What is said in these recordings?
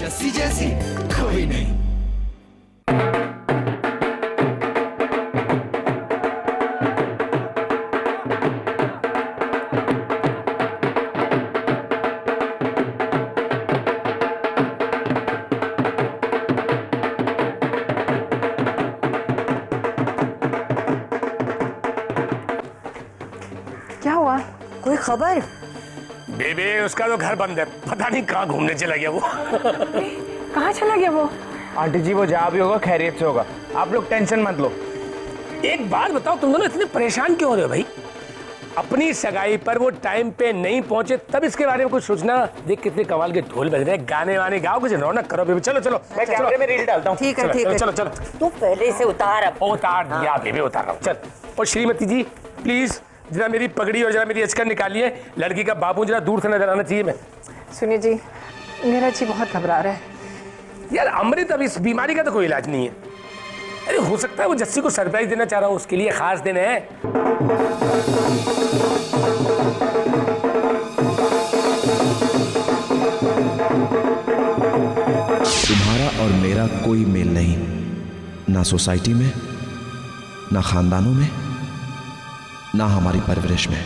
जस्सी जैसी कोई नहीं। क्या हुआ, कोई खबर? बेबे उसका तो घर बंद है, पता नहीं कहाँ घूमने चला गया वो। कहाँ चला गया वो? आंटी जी वो जहाँ भी होगा खैरियत से होगा, आप लोग टेंशन मत लो। एक बात बताओ, तुम दोनों इतने परेशान क्यों हो रहे हो भाई? अपनी सगाई पर वो टाइम पे नहीं पहुंचे तब इसके बारे में कुछ सोचना। देख कितने कमाल के ढोल बज रहे हैं, गाने वाने गाओ, कुछ रौनक करो बेबी। चलो चलो मैं कैमरे में रील डालता हूँ। ठीक है ठीक है, चलो चलो तू पहले से उतार। अब उतार दिया बेबे, उतार रहा हूँ। चल। और श्रीमती जी प्लीज जरा मेरी पगड़ी और जरा मेरी अचकन निकालिए, लड़की का बाबू जरा दूर से नजर आना चाहिए। मैं सुनिए जी, मेरा जी बहुत घबरा रहा है। यार अमृत, अब इस बीमारी का तो कोई इलाज नहीं है। अरे हो सकता है वो जस्सी को सरप्राइज देना चाह रहा हूँ, उसके लिए खास दिन है। तुम्हारा और मेरा कोई मेल नहीं, ना सोसाइटी में, ना खानदानों में, ना हमारी परवरिश में।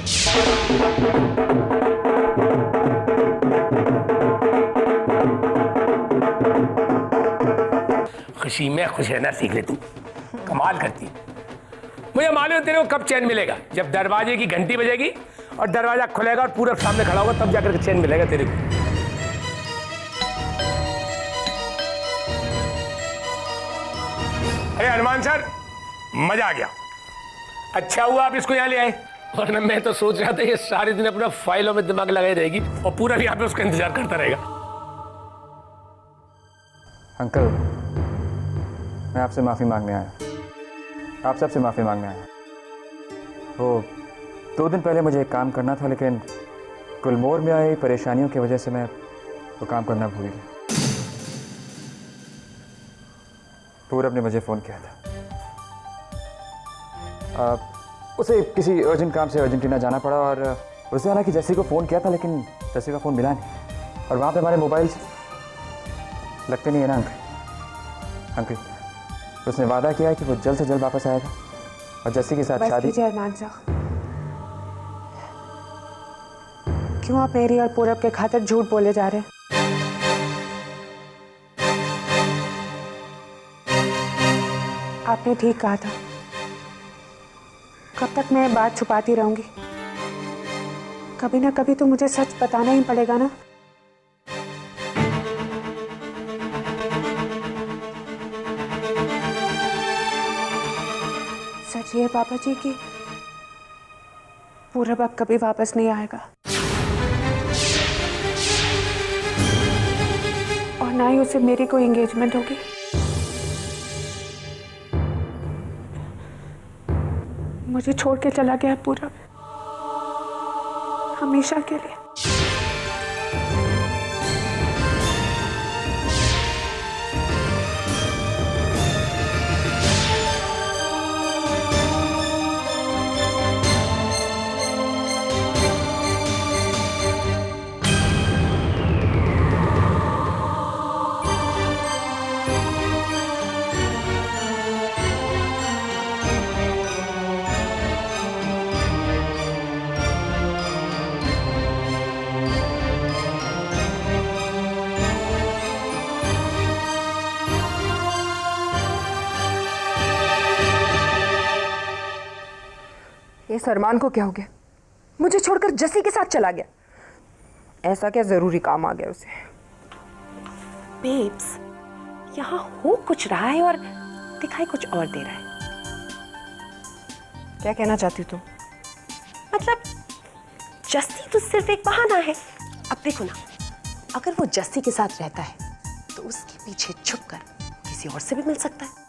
खुशी में खुश रहना सीख ले तू, कमाल करती है। मुझे मालूम है तेरे को कब चैन मिलेगा, जब दरवाजे की घंटी बजेगी और दरवाजा खुलेगा और पूरा सामने खड़ा होगा, तब जाकर चैन मिलेगा तेरे को। अरे हनुमान सर, मजा आ गया। अच्छा हुआ आप इसको यहाँ ले आए, वरना मैं तो सोच रहा था ये सारे दिन अपना फाइलों में दिमाग लगाई रहेगी और पूरा यहाँ पे उसका इंतजार करता रहेगा। अंकल, मैं आपसे माफ़ी मांगने आया, आप सबसे माफ़ी मांगने आया। वो 2 दिन पहले मुझे एक काम करना था, लेकिन गुलमोहर में आई परेशानियों की वजह से मैं वो काम करना भूल गया। पूरब ने मुझे फ़ोन किया था, उसे किसी अर्जेंट काम से अर्जेंटीना जाना पड़ा और उसे हालांकि जस्सी को फ़ोन किया था, लेकिन जस्सी का फ़ोन मिला नहीं। और वहाँ पे हमारे मोबाइल लगते नहीं है ना अंकल। उसने वादा किया है कि वो जल्द से जल्द वापस आएगा और जस्सी के साथ शादी। अरमान साहब, क्यों आप मेरी और पूरब के खातिर झूठ बोले जा रहे हैं? आपने ठीक कहा था, कब तक मैं बात छुपाती रहूंगी? कभी ना कभी तो मुझे सच बताना ही पड़ेगा ना। सच ये पापा जी की पूरब अब कभी वापस नहीं आएगा और ना ही उसे मेरी कोई एंगेजमेंट होगी। मुझे छोड़ के चला गया पूरब, हमेशा के लिए। इस अरमान को क्या हो गया? मुझे छोड़कर जस्सी के साथ चला गया। ऐसा क्या जरूरी काम आ गया उसे? बेब्स, यहाँ हो कुछ रहा है और दिखाई कुछ और दे रहा है। क्या कहना चाहती हो तुम? मतलब जस्सी तो सिर्फ एक बहाना है। अब देखो ना, अगर वो जस्सी के साथ रहता है तो उसके पीछे छुपकर किसी और से भी मिल सकता है।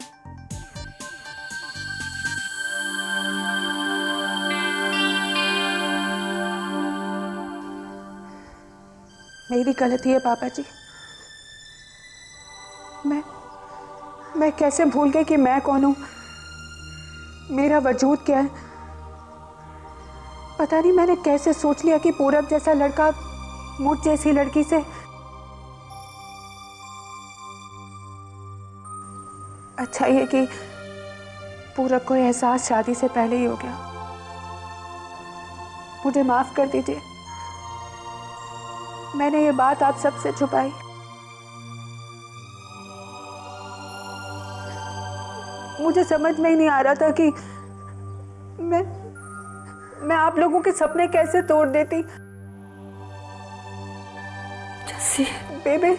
मेरी गलती है पापा जी। मैं कैसे भूल गई कि मैं कौन हूं, मेरा वजूद क्या है। पता नहीं मैंने कैसे सोच लिया कि पूरब जैसा लड़का मुझ जैसी लड़की से अच्छा ये कि पूरब को एहसास शादी से पहले ही हो गया। मुझे माफ कर दीजिए, मैंने ये बात आप सबसे छुपाई। मुझे समझ में ही नहीं आ रहा था कि मैं आप लोगों के सपने कैसे तोड़ देती। जस्सी, बेबे,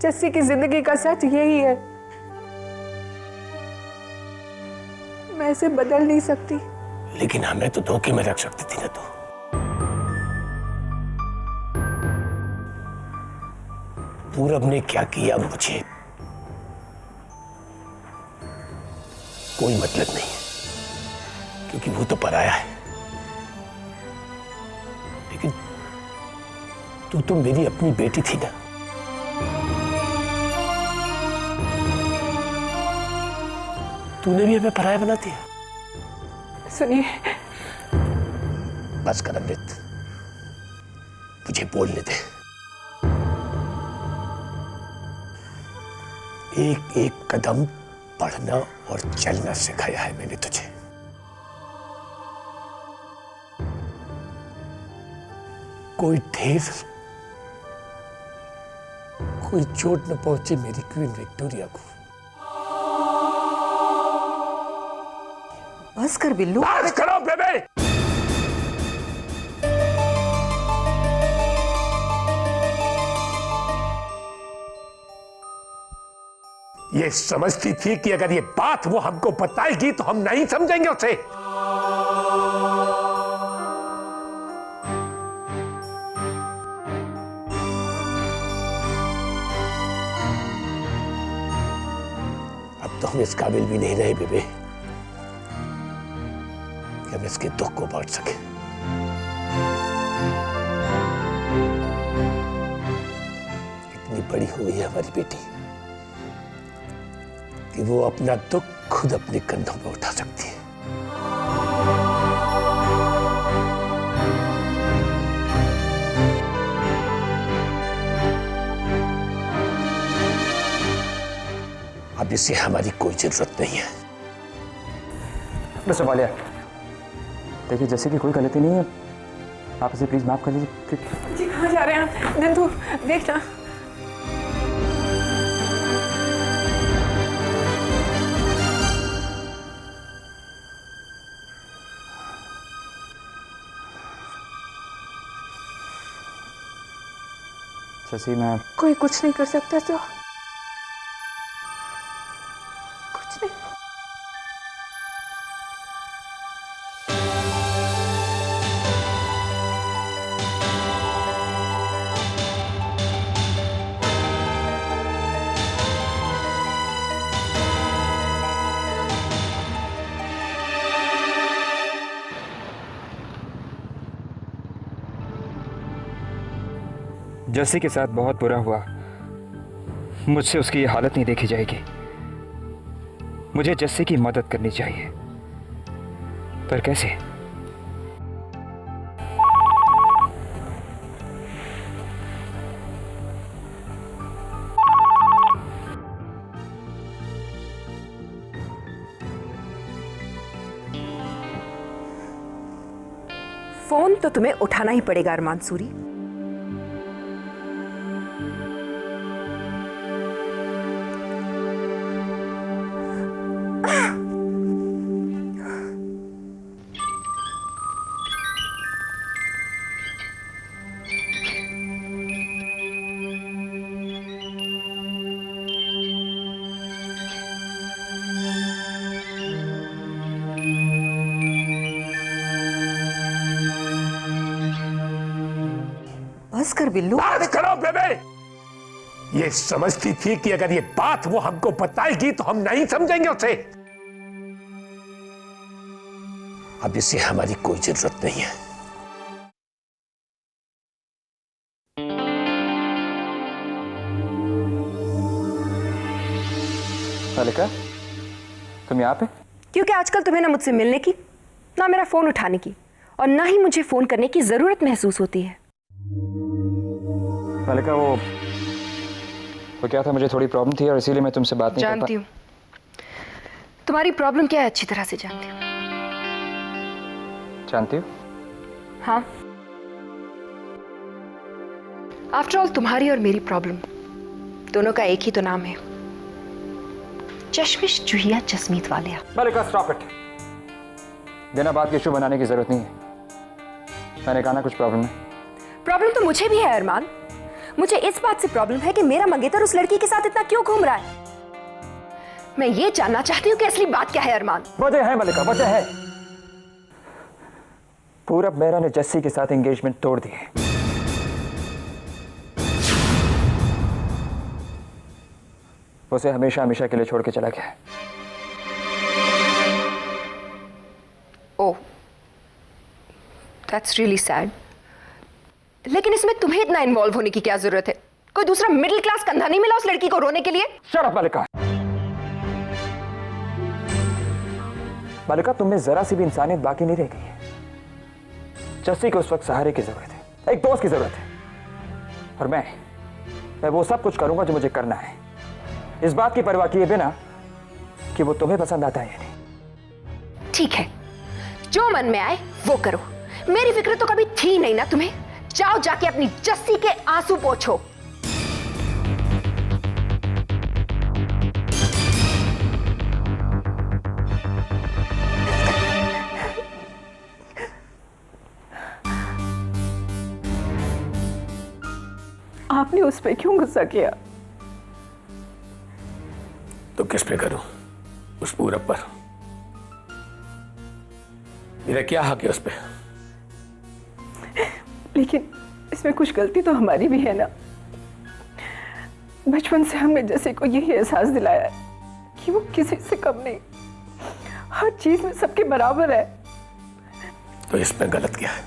जस्सी की जिंदगी का सच यही है, मैं इसे बदल नहीं सकती। लेकिन हमें तो धोखे में रख सकती थी ना तू। पूरब ने क्या किया मुझे कोई मतलब नहीं है, क्योंकि वो तो पराया है। लेकिन तू तो मेरी अपनी बेटी थी ना। तूने भी हमें पराया बना दिया। सुनिए, बस कर अमृत, मुझे बोलने दे। एक एक कदम पढ़ना और चलना सिखाया है मैंने तुझे। कोई ठेस, कोई चोट न पहुंचे मेरी क्वीन विक्टोरिया को। बस कर बिल्लू। बस करो बेबे। ये समझती थी कि अगर ये बात वो हमको बताएगी तो हम नहीं समझेंगे उसे। अब तो हम इस काबिल भी नहीं रहे बेबे कि हम इसके दुख को बांट सके। इतनी बड़ी हुई है हमारी बेटी कि वो अपना दुख खुद अपने कंधों पर उठा सकती है। अब इसे हमारी कोई जरूरत नहीं है। मिस्टर वालिया, देखिए जैसे कि कोई गलती नहीं है, आप इसे प्लीज माफ कर लीजिए। जी कहाँ जा रहे हैं आप? नंदू देखना। जैसे मैं कोई कुछ नहीं कर सकता तो कुछ नहीं। जस्सी के साथ बहुत बुरा हुआ, मुझसे उसकी ये हालत नहीं देखी जाएगी। मुझे जस्सी की मदद करनी चाहिए, पर कैसे? फोन तो तुम्हें उठाना ही पड़ेगा अरमान सूरी। बस कर बिल्लू। बस करो बेबे। ये समझती थी कि अगर ये बात वो हमको बताएगी तो हम नहीं समझेंगे उसे। अब इसे हमारी कोई जरूरत नहीं है। मालिका, तुम यहाँ पे? क्योंकि आजकल तुम्हें ना मुझसे मिलने की, ना मेरा फोन उठाने की, और ना ही मुझे फोन करने की जरूरत महसूस होती है। मालिका, वो क्या था, मुझे थोड़ी प्रॉब्लम थी और इसीलिए मैं तुमसे बात नहीं कर जानती हूँ तुम्हारी प्रॉब्लम क्या है, अच्छी तरह से जानती हूँ। जानती हो? हाँ, आफ्टर ऑल तुम्हारी और मेरी प्रॉब्लम दोनों का एक ही तो नाम है, चश्मिश जुहिया जसमीत वालिया। मलिका स्टॉप इट। बिना बात के इशू बनाने की जरूरत नहीं है। मैंने कहा ना कुछ प्रॉब्लम है। प्रॉब्लम तो मुझे भी है अरमान। मुझे इस बात से प्रॉब्लम है कि मेरा मंगेतर उस लड़की के साथ इतना क्यों घूम रहा है। मैं ये जानना चाहती हूँ कि असली बात क्या है अरमान। वजह है मलिका, वजह है। पूरब मेहरा ने जस्सी के साथ एंगेजमेंट तोड़ दी है। उसे हमेशा हमेशा के लिए छोड़ के चला गया। ओह, दैट्स रियली सैड। लेकिन इसमें तुम्हें इतना इन्वॉल्व होने की क्या जरूरत है? कोई दूसरा मिडिल क्लास कंधा नहीं मिला उस लड़की को रोने के लिए? शट अप मलिका। मलिका, तुम में जरा सी भी इंसानियत बाकी नहीं रह गई है। जस्सी को उस वक्त सहारे की जरूरत है, एक दोस्त की जरूरत है, और मैं वो सब कुछ करूंगा जो मुझे करना है, इस बात की परवाह किए बिना कि वो तुम्हें पसंद आता है या नहीं। ठीक है, जो मन में आए वो करो। मेरी फिक्र तो कभी थी नहीं ना तुम्हें। जाओ जाके अपनी जस्सी के आंसू पोंछो। आपने उस पे क्यों गुस्सा किया? तो किस पे करूं? उस पूरब पर। मेरा क्या हक है उस पे? लेकिन इसमें कुछ गलती तो हमारी भी है ना। बचपन से हमने जैसे को यही एहसास दिलाया है कि वो किसी से कम नहीं, हर चीज में सबके बराबर है। तो इसमें गलत क्या है?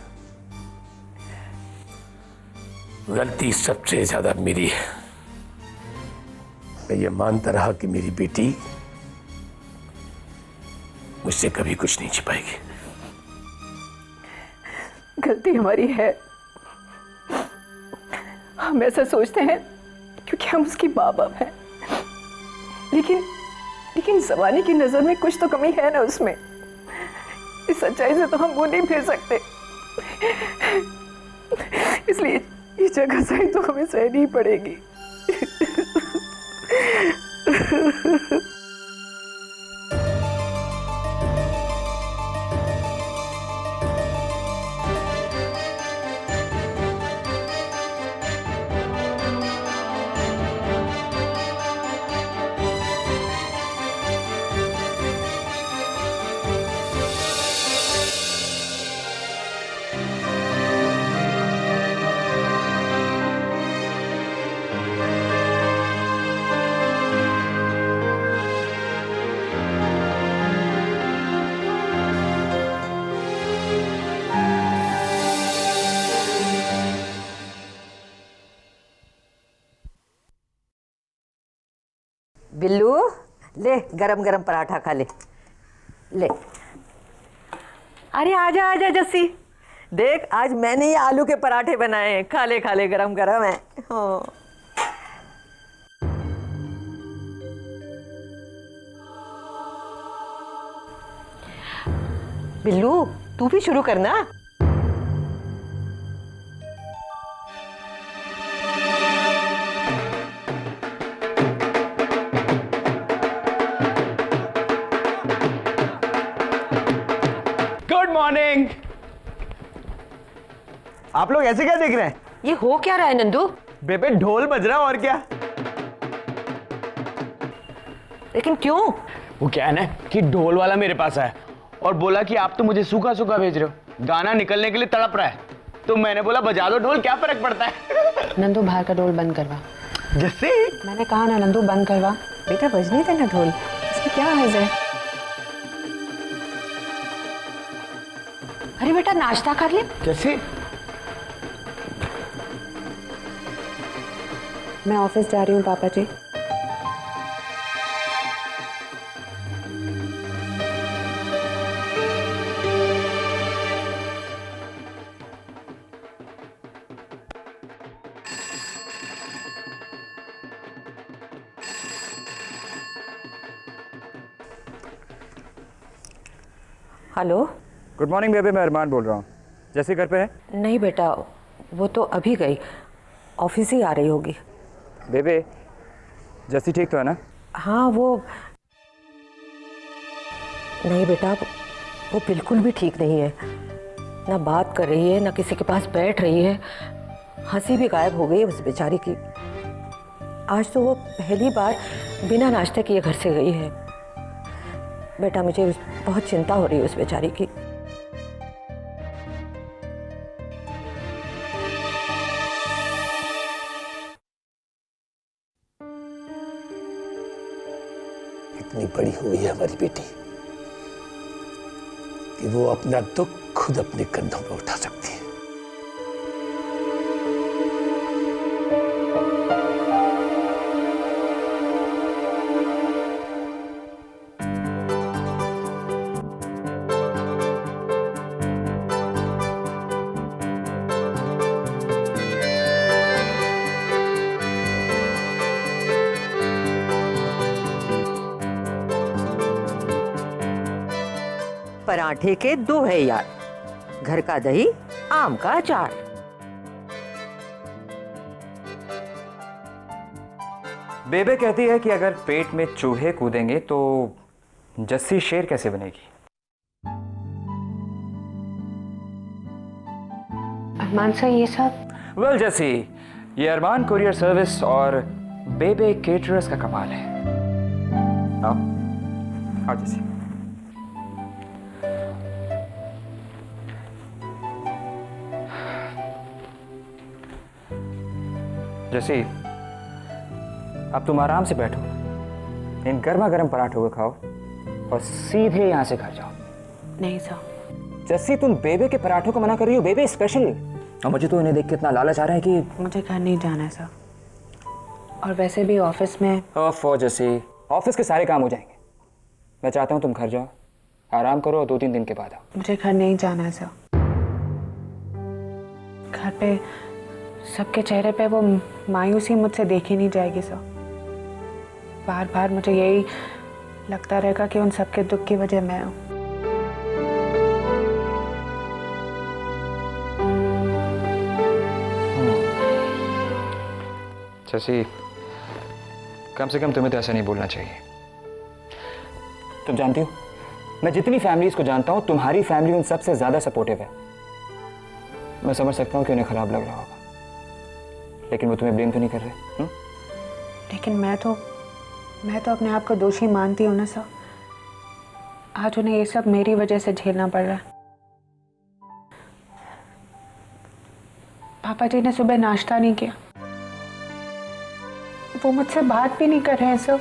गलती सबसे ज्यादा मेरी है। मैं ये मानता रहा कि मेरी बेटी मुझसे कभी कुछ नहीं छिपाएगी। गलती हमारी है। हम ऐसा सोचते हैं क्योंकि हम उसकी माँ बाप हैं, लेकिन जमाने की नजर में कुछ तो कमी है ना उसमें। इस सच्चाई से तो हम वो नहीं फिर सकते। इसलिए ये जगह सही तो हमें सहनी पड़ेगी। बिल्लू, ले गरम गरम पराठा खा ले। ले, अरे आजा आजा जस्सी, देख आज मैंने ये आलू के पराठे बनाए हैं। खा ले गरम गरम है। हाँ। बिल्लू, तू भी शुरू करना। मॉर्निंग। आप लोग ऐसे क्या देख रहे हैं? ये हो क्या रहा है नंदू? बेबे ढोल बज रहा है और क्या। लेकिन क्यों? वो क्या है ना कि ढोल वाला मेरे पास आया और बोला कि आप तो मुझे सूखा सूखा भेज रहे हो, गाना निकलने के लिए तड़प रहा है। तो मैंने बोला बजा दो ढोल, क्या फर्क पड़ता है। नंदू बाहर का ढोल बंद करवा। जैसे मैंने कहा ना नंदू बंद करवा। बेटा बजने देना ढोल, इसमें क्या हर्ज है? अरे बेटा नाश्ता कर ले। जैसे मैं ऑफिस जा रही हूँ पापा जी। हेलो। गुड मॉर्निंग बेबे, मैं अरमान बोल रहा हूँ। जैसे घर पे है? नहीं बेटा, वो तो अभी गई, ऑफिस ही आ रही होगी। बेबे, जैसी ठीक तो है ना? हाँ वो नहीं बेटा, वो बिल्कुल भी ठीक नहीं है। ना बात कर रही है, ना किसी के पास बैठ रही है। हंसी भी गायब हो गई है उस बेचारी की। आज तो वो पहली बार बिना नाश्ते किए घर से गई है। बेटा मुझे बहुत चिंता हो रही है उस बेचारी की। इतनी बड़ी हुई है हमारी बेटी कि वो अपना दुख खुद अपने कंधों पर उठा सकती है। पराठे के दो है यार, घर का दही, आम का अचार। बेबे कहती है कि अगर पेट में चूहे कूदेंगे तो जस्सी शेर कैसे बनेगी? अरमान सर ये सब वेल जस्सी, ये अरमान कुरियर सर्विस और बेबे केटरर्स का कमाल है। आओ आओ जस्सी। जैसे अब तुम आराम से बैठो, इन गर्मा गर्म पराठों को खाओ और सीधे यहां से घर जाओ। नहीं सर। जैसी तुम बेबे के पराठों को मना कर रही हो, बेबे स्पेशल। और मुझे तो इन्हें देख के इतना लालच आ रहा है कि मुझे घर नहीं जाना है सर, और वैसे भी ऑफिस में। ओफो जैसी, ऑफिस के सारे काम हो जाएंगे। मैं चाहता हूं तुम घर जाओ, आराम करो और 2-3 दिन के बाद आओ। मुझे घर नहीं जाना है सर। घर पे सबके चेहरे पे वो मायूसी मुझसे देखी नहीं जाएगी सर। बार बार मुझे यही लगता रहेगा कि उन सबके दुख की वजह मैं हूँ। जैसी कम से कम तुम्हें तो ऐसा नहीं बोलना चाहिए। तुम जानती हो, मैं जितनी फैमिलीज को जानता हूँ, तुम्हारी फैमिली उन सबसे ज्यादा सपोर्टिव है। मैं समझ सकता हूँ कि उन्हें खराब लग रहा होगा, लेकिन वो तुम्हें ब्लेम तो नहीं कर रहे। लेकिन मैं तो अपने आप को दोषी मानती हूँ ना सर। आज उन्हें ये सब मेरी वजह से झेलना पड़ रहा है। पापा जी ने सुबह नाश्ता नहीं किया, वो मुझसे बात भी नहीं कर रहे हैं सर।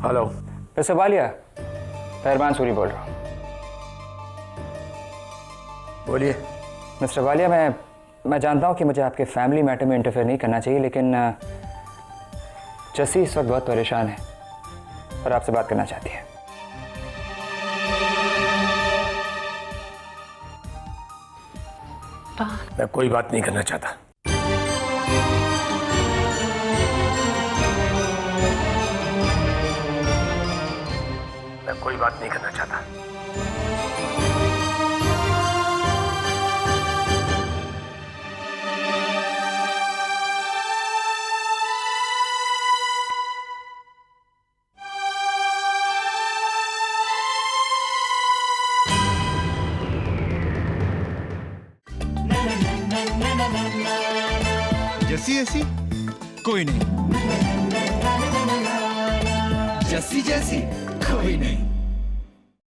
हेलो मिस्टर वालिया, अरमान सूरी बोल रहा हूँ। बोलिए। मिस्टर वालिया, मैं जानता हूँ कि मुझे आपके फैमिली मैटर में इंटरफेयर नहीं करना चाहिए, लेकिन जस्सी इस वक्त बहुत परेशान है और आपसे बात करना चाहती है। मैं कोई बात नहीं करना चाहता। मैं कोई बात नहीं करना चाहता। जैसी ऐसी कोई नहीं, जैसी जैसी कोई नहीं।